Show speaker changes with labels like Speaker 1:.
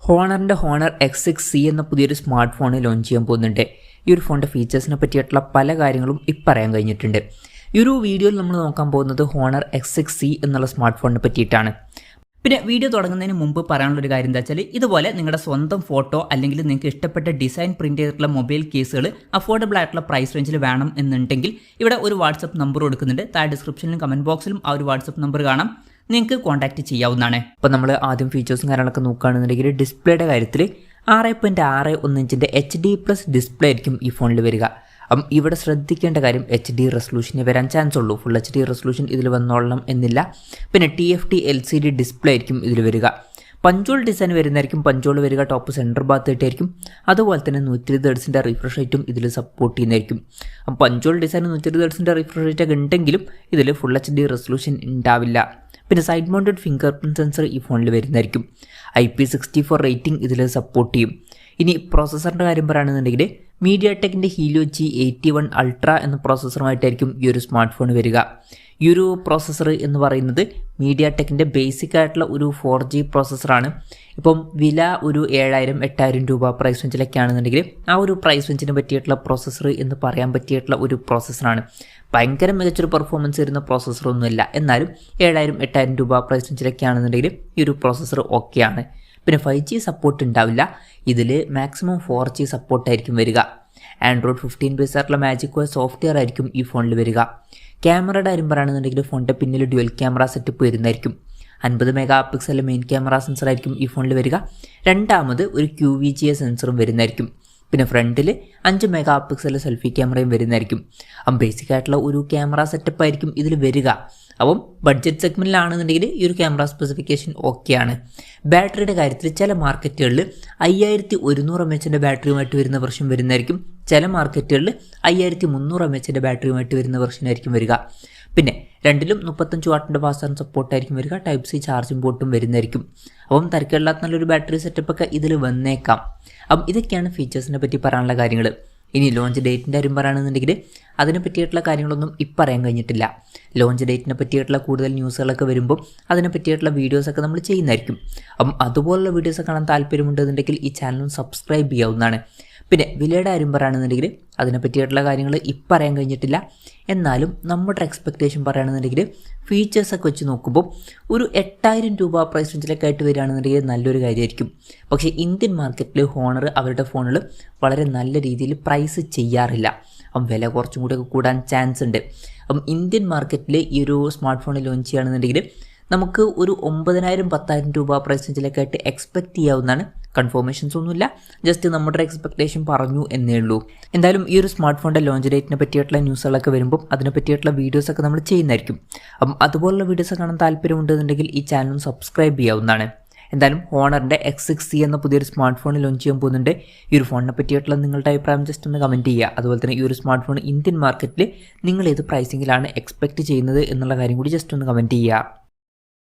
Speaker 1: ഹോണറിൻ്റെ honour X6C എന്ന പുതിയൊരു smart phone launch ചെയ്യാൻ പോകുന്നുണ്ട്. ഈ ഒരു ഫോണിൻ്റെ ഫീച്ചേഴ്സിനെ പറ്റിയിട്ടുള്ള പല കാര്യങ്ങളും പറയാൻ കഴിഞ്ഞിട്ടുണ്ട്. ഈ ഒരു വീഡിയോയിൽ നമ്മൾ നോക്കാൻ പോകുന്നത് ഹോണർ X6C എന്നുള്ള സ്മാർട്ട് ഫോണിനെ പറ്റിയിട്ടാണ്. പിന്നെ വീഡിയോ തുടങ്ങുന്നതിന് മുമ്പ് പറയാനുള്ളൊരു കാര്യം എന്താ വെച്ചാൽ, ഇതുപോലെ നിങ്ങളുടെ സ്വന്തം ഫോട്ടോ അല്ലെങ്കിൽ നിങ്ങൾക്ക് ഇഷ്ടപ്പെട്ട ഡിസൈൻ പ്രിൻറ്റ് ചെയ്തിട്ടുള്ള മൊബൈൽ കേസുകൾ അഫോർഡബിൾ ആയിട്ടുള്ള പ്രൈസ് റേഞ്ചിൽ വേണം എന്നുണ്ടെങ്കിൽ ഇവിടെ ഒരു വാട്സപ്പ് നമ്പർ കൊടുക്കുന്നുണ്ട്. താഴെ ഡിസ്ക്രിപ്ഷനിലും കമൻറ്റ് ബോക്സിലും ആ ഒരു വാട്സപ്പ് നമ്പർ കാണാം, നിങ്ങൾക്ക് കോൺടാക്ട് ചെയ്യാവുന്നതാണ്. അപ്പോൾ നമ്മൾ ആദ്യം ഫീച്ചേഴ്സും കാര്യങ്ങളൊക്കെ നോക്കുകയാണെന്നുണ്ടെങ്കിൽ ഡിസ്പ്ലേയുടെ കാര്യത്തിൽ 6.61 ഇഞ്ചിൻ്റെ HD+ ഡിസ്പ്ലേ ആയിരിക്കും ഈ ഫോണിൽ വരിക. അപ്പം ഇവിടെ ശ്രദ്ധിക്കേണ്ട കാര്യം HD റെസൊല്യൂഷന് വരാൻ ചാൻസ് ഉള്ളൂ. ഫുൾ HD റെസൊല്യൂഷൻ ഇതിൽ വന്നോളണം എന്നില്ല. പിന്നെ TFT LCD ഡിസ്പ്ലേ ആയിരിക്കും ഇതിൽ വരിക. പഞ്ചോൾ ഡിസൈൻ വരുന്നതായിരിക്കും. പഞ്ചോൾ വരിക ടോപ്പ് സെൻറ്റർ ഭാഗത്തായിട്ടായിരിക്കും. അതുപോലെ തന്നെ 120 ഹെർട്സിൻ്റെ റിഫ്രഷ് റേറ്റും ഇതിൽ സപ്പോർട്ട് ചെയ്യുന്നതായിരിക്കും. അപ്പം പഞ്ചോൾ ഡിസൈൻ 120 ഹെർട്സിൻ്റെ റിഫ്രഷ് റേറ്റ് ഒക്കെ ഉണ്ടെങ്കിലും ഇതിൽ ഫുൾ HD റെസൊല്യൂഷൻ ഉണ്ടാവില്ല. പിന്നെ side mounted finger print sensor ഈ ഫോണിൽ വരുന്നതായിരിക്കും. IP64 റേറ്റിംഗ് ഇതിൽ സപ്പോർട്ട് ചെയ്യും. ഇനി പ്രോസസ്സറിൻ്റെ കാര്യം പറയുകയാണെന്നുണ്ടെങ്കിൽ മീഡിയാടെക്കിൻ്റെ ഹീലിയോ G81 അൾട്ര എന്ന പ്രോസസ്സറുമായിട്ടായിരിക്കും ഈ ഒരു സ്മാർട്ട് ഫോൺ വരിക. ഈ ഒരു പ്രോസസ്സർ എന്ന് പറയുന്നത് മീഡിയാടെക്കിൻ്റെ ബേസിക് ആയിട്ടുള്ള ഒരു 4G പ്രോസസ്സറാണ്. ഇപ്പം വില ഒരു 7,000-8,000 രൂപ പ്രൈസ് റേഞ്ചിലൊക്കെ ആണെന്നുണ്ടെങ്കിൽ ആ ഒരു പ്രൈസ് റേഞ്ചിന് പറ്റിയിട്ടുള്ള പ്രോസസ്സർ എന്ന് പറയാൻ പറ്റിയിട്ടുള്ള ഒരു പ്രോസസ്സറാണ്. ഭയങ്കര മികച്ചൊരു പെർഫോമൻസ് വരുന്ന പ്രോസസ്സറൊന്നുമില്ല, എന്നാലും 7,000-8,000 രൂപ പ്രൈസ് റേഞ്ചിലൊക്കെ ആണെന്നുണ്ടെങ്കിൽ ഈ ഒരു പ്രോസസ്സർ ഓക്കെയാണ്. പിന്നെ 5G സപ്പോർട്ട് ഉണ്ടാവില്ല. ഇതിൽ മാക്സിമം 4G സപ്പോർട്ടായിരിക്കും വരിക. ആൻഡ്രോയിഡ് 15 ബേസ് ആയിട്ടുള്ള മാജിക് OS സോഫ്റ്റ്വെയർ ആയിരിക്കും ഈ ഫോണിൽ വരിക. ക്യാമറയുടെ കാര്യം പറയുകയാണെന്നുണ്ടെങ്കിൽ ഫോണിൻ്റെ പിന്നിൽ ഡ്യുവൽ ക്യാമറ സെറ്റപ്പ് വരുന്നതായിരിക്കും. 50 mega pixel main camera sensor ആയിരിക്കും ഈ ഫോണിൽ വരിക. രണ്ടാമത് ഒരു QVGA സെൻസറും വരുന്നതായിരിക്കും. പിന്നെ ഫ്രണ്ടിൽ 5 മെഗാ പിക്സൽ സെൽഫി ക്യാമറയും വരുന്നതായിരിക്കും. അപ്പം ബേസിക് ആയിട്ടുള്ള ഒരു ക്യാമറ സെറ്റപ്പ് ആയിരിക്കും ഇതിൽ വരിക. അപ്പം ബഡ്ജറ്റ് സെഗ്മെൻറ്റിലാണെന്നുണ്ടെങ്കിൽ ഈ ഒരു ക്യാമറ സ്പെസിഫിക്കേഷൻ ഓക്കെയാണ്. ബാറ്ററിയുടെ കാര്യത്തിൽ ചില മാർക്കറ്റുകളിൽ 5100 mAhൻ്റെ ബാറ്ററിയുമായിട്ട് വരുന്ന വെർഷൻ വരുന്നതായിരിക്കും. ചില മാർക്കറ്റുകളിൽ 5300 mAhൻ്റെ ബാറ്ററിയുമായിട്ട് വരുന്ന വെർഷനായിരിക്കും വരിക. പിന്നെ രണ്ടിലും 35 വാട്ടിൻ്റെ ഫാസ്റ്റ് ചാർജിങ് സപ്പോർട്ടായിരിക്കും വരിക. Type-C ചാർജിങ് പോർട്ടും വരുന്നതായിരിക്കും. അപ്പം തരക്കേടില്ലാത്ത നല്ലൊരു ബാറ്ററി സെറ്റപ്പൊക്കെ ഇതിൽ വന്നേക്കാം. അപ്പം ഇതൊക്കെയാണ് ഫീച്ചേഴ്സിനെ പറ്റി പറയാനുള്ള കാര്യങ്ങൾ. ഇനി ലോഞ്ച് ഡേറ്റിൻ്റെ കാര്യം പറയുകയാണെന്നുണ്ടെങ്കിൽ അതിനെ പറ്റിയിട്ടുള്ള കാര്യങ്ങളൊന്നും പറയാൻ കഴിഞ്ഞിട്ടില്ല. ലോഞ്ച് ഡേറ്റിനെ പറ്റിയിട്ടുള്ള കൂടുതൽ ന്യൂസുകളൊക്കെ വരുമ്പോൾ അതിനെ പറ്റിയിട്ടുള്ള വീഡിയോസൊക്കെ നമ്മൾ ചെയ്യുന്നതായിരിക്കും. അപ്പം അതുപോലുള്ള വീഡിയോസ് കാണാൻ താല്പര്യമുണ്ടെന്നുണ്ടെങ്കിൽ ഈ ചാനലും സബ്സ്ക്രൈബ് ചെയ്യാവുന്നതാണ്. പിന്നെ വിലയുടെ കാര്യം പറയുകയാണെന്നുണ്ടെങ്കിൽ അതിനെ പറ്റിയിട്ടുള്ള കാര്യങ്ങൾ പറയാൻ കഴിഞ്ഞിട്ടില്ല. എന്നാലും നമ്മുടെ എക്സ്പെക്റ്റേഷൻ പറയുകയാണെന്നുണ്ടെങ്കിൽ ഫീച്ചേഴ്സൊക്കെ വെച്ച് നോക്കുമ്പോൾ ഒരു 8,000 രൂപ പ്രൈസ് റേഞ്ചിലൊക്കെ ആയിട്ട് വരികയാണെന്നുണ്ടെങ്കിൽ നല്ലൊരു കാര്യമായിരിക്കും. പക്ഷേ ഇന്ത്യൻ മാർക്കറ്റിൽ ഹോണർ അവരുടെ ഫോണുകൾ വളരെ നല്ല രീതിയിൽ പ്രൈസ് ചെയ്യാറില്ല. അപ്പം വില കുറച്ചും കൂടിയൊക്കെ കൂടാൻ ചാൻസ് ഉണ്ട്. അപ്പം ഇന്ത്യൻ മാർക്കറ്റിൽ ഈ ഒരു സ്മാർട്ട് ഫോൺ ലോഞ്ച് ചെയ്യുകയാണെന്നുണ്ടെങ്കിൽ നമുക്ക് ഒരു 9,000-10,000 രൂപ പ്രൈസ് റേഞ്ചിലൊക്കെ ആയിട്ട് എക്സ്പെക്റ്റ് ചെയ്യാവുന്നതാണ്. കൺഫർമേഷൻസ് ഒന്നുമില്ല, ജസ്റ്റ് നമ്മുടെ എക്സ്പെക്റ്റേഷൻ പറഞ്ഞു എന്നേ ഉള്ളൂ. എന്തായാലും ഈ ഒരു സ്മാർട്ട് ഫോണിൻ്റെ ലോഞ്ച് ഡേറ്റിനെ പറ്റിയിട്ടുള്ള ന്യൂസുകളൊക്കെ വരുമ്പോൾ അതിനെ പറ്റിയിട്ടുള്ള വീഡിയോസൊക്കെ നമ്മൾ ചെയ്യുന്നതായിരിക്കും. അപ്പം അതുപോലുള്ള വീഡിയോസ് കാണാൻ താല്പര്യമുണ്ടെന്നുണ്ടെങ്കിൽ ഈ ചാനലും സബ്സ്ക്രൈബ് ചെയ്യാവുന്നതാണ്. എന്തായാലും ഹോണറിൻ്റെ X6C എന്ന പുതിയൊരു സ്മാർട്ട് ഫോൺ ലോഞ്ച് ചെയ്യാൻ പോകുന്നുണ്ട്. ഈ ഒരു ഫോണിനെ പറ്റിയിട്ടുള്ള നിങ്ങളുടെ അഭിപ്രായം ജസ്റ്റ് ഒന്ന് കമൻറ്റ് ചെയ്യുക. അതുപോലെ തന്നെ ഈ ഒരു സ്മാർട്ട് ഫോൺ ഇന്ത്യൻ മാർക്കറ്റിൽ നിങ്ങൾ ഏത് പ്രൈസിങ്ങിലാണ് എക്സ്പെക്റ്റ് ചെയ്യുന്നത് എന്നുള്ള കാര്യം കൂടി ജസ്റ്റ് ഒന്ന് കമൻറ്റ് ചെയ്യുക.